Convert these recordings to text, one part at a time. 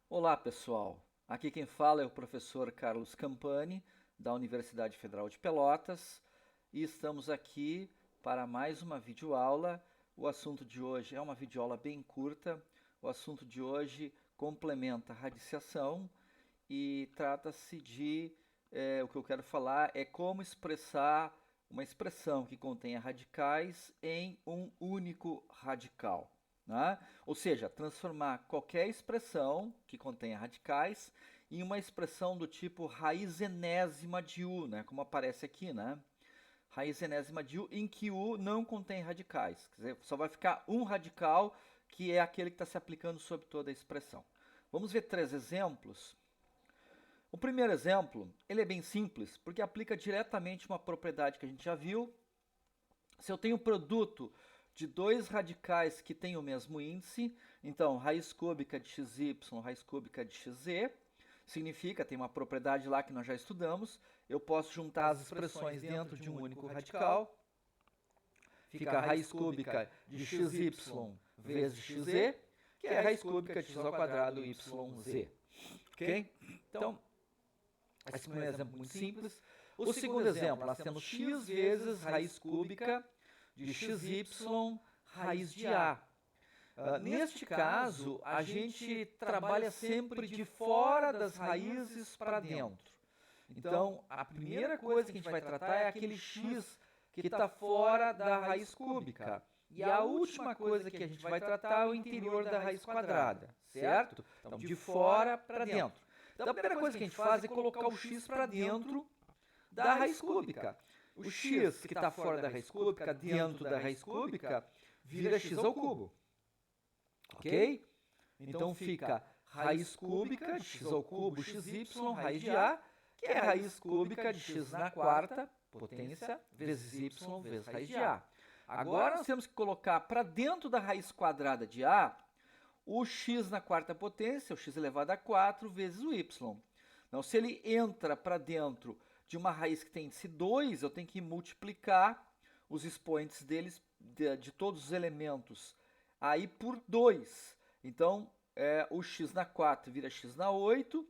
Olá, pessoal. Aqui quem fala é o professor Carlos Campani, da Universidade Federal de Pelotas, e estamos aqui para mais uma videoaula. O assunto de hoje é uma videoaula bem curta. O assunto de hoje complementa a radiciação e trata-se o que eu quero falar é como expressar uma expressão que contenha radicais em um único radical. Né? Ou seja, transformar qualquer expressão que contenha radicais em uma expressão do tipo raiz enésima de U, né? Como aparece aqui, né? Raiz enésima de U, em que U não contém radicais. Quer dizer, só vai ficar um radical, que é aquele que está se aplicando sobre toda a expressão. Vamos ver três exemplos. O primeiro exemplo, ele é bem simples, porque aplica diretamente uma propriedade que a gente já viu. Se eu tenho um produto de dois radicais que têm o mesmo índice, então raiz cúbica de xy, raiz cúbica de xz, significa, tem uma propriedade lá que nós já estudamos, eu posso juntar as expressões dentro de um único radical, fica a raiz cúbica de xy vezes xz, que é a raiz cúbica de x ao quadrado yz. Ok? Então, esse é um exemplo muito simples. O segundo exemplo, nós temos x vezes raiz cúbica de xy raiz de a. Neste caso, a gente trabalha sempre de fora das raízes para dentro. Então, a primeira coisa que a gente vai tratar é aquele x que está fora da raiz cúbica. E a última coisa que a gente vai tratar é o interior da raiz quadrada, certo? Então, de fora para dentro. Então, a primeira coisa que a gente faz é colocar o x para dentro da raiz cúbica. O x que está fora da raiz cúbica, dentro da raiz cúbica, vira x ao cubo. Ok? Então fica raiz cúbica de x ao cubo xy raiz de a, que é a raiz cúbica de x na quarta potência vezes y vezes raiz de a. Agora nós temos que colocar para dentro da raiz quadrada de a o x na quarta potência, o x elevado a 4, vezes o y. Então, se ele entra para dentro de uma raiz que tem índice 2, eu tenho que multiplicar os expoentes deles, de todos os elementos, aí por 2. Então, o x na 4 vira x na 8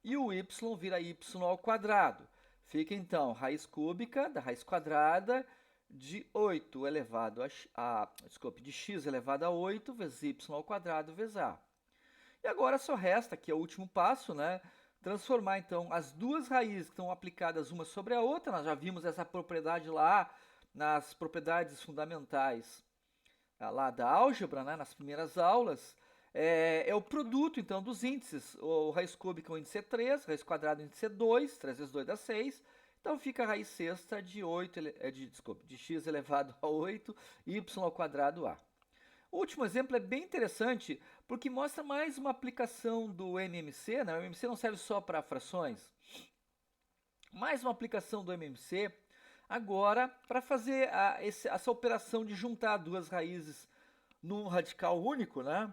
e o y vira y ao quadrado. Fica, então, raiz cúbica da raiz quadrada de 8 elevado de x elevado a 8 vezes y ao quadrado vezes a. E agora só resta, que é o último passo, né, transformar então as duas raízes que estão aplicadas uma sobre a outra. Nós já vimos essa propriedade lá nas propriedades fundamentais lá da álgebra, né, nas primeiras aulas. É o produto então dos índices. O raiz cúbica, o índice é 3, raiz quadrada, o índice é 2, 3 vezes 2 dá 6. Então fica a raiz sexta de de x elevado a 8, y ao quadrado a. O último exemplo é bem interessante porque mostra mais uma aplicação do MMC, né? O MMC não serve só para frações. Mais uma aplicação do MMC agora para fazer essa operação de juntar duas raízes num radical único, né?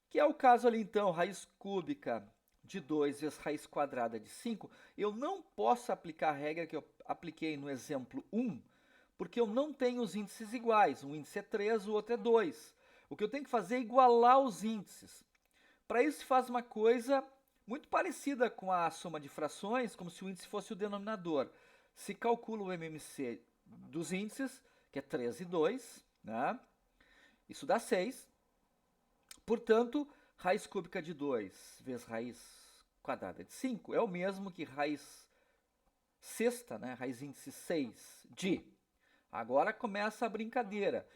Que é o caso ali então, raiz cúbica de 2 vezes raiz quadrada de 5. Eu não posso aplicar a regra que eu apliquei no exemplo 1, porque eu não tenho os índices iguais. Um índice é 3, o outro é 2. O que eu tenho que fazer é igualar os índices. Para isso se faz uma coisa muito parecida com a soma de frações, como se o índice fosse o denominador. Se calcula o MMC dos índices, que é 3 e 2, né? Isso dá 6. Portanto, raiz cúbica de 2 vezes raiz quadrada de 5 é o mesmo que raiz sexta, né? Raiz índice 6 de. Agora começa a brincadeira.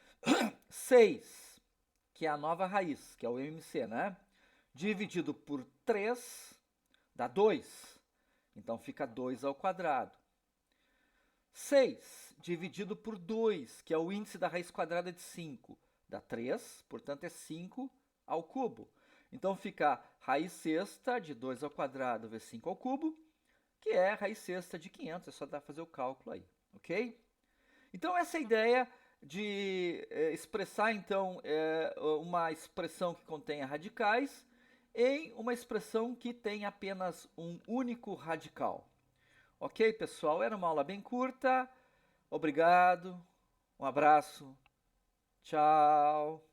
6, que é a nova raiz, que é o MMC, né? Dividido por 3 dá 2. Então fica 2 ao quadrado. 6 dividido por 2, que é o índice da raiz quadrada de 5, dá 3, portanto é 5 ao cubo. Então fica raiz sexta de 2 ao quadrado vezes 5 ao cubo, que é raiz sexta de 500, é só dar fazer o cálculo aí, ok? Então essa ideia de expressar então uma expressão que contenha radicais em uma expressão que tem apenas um único radical. Ok, pessoal? Era uma aula bem curta. Obrigado. Um abraço. Tchau.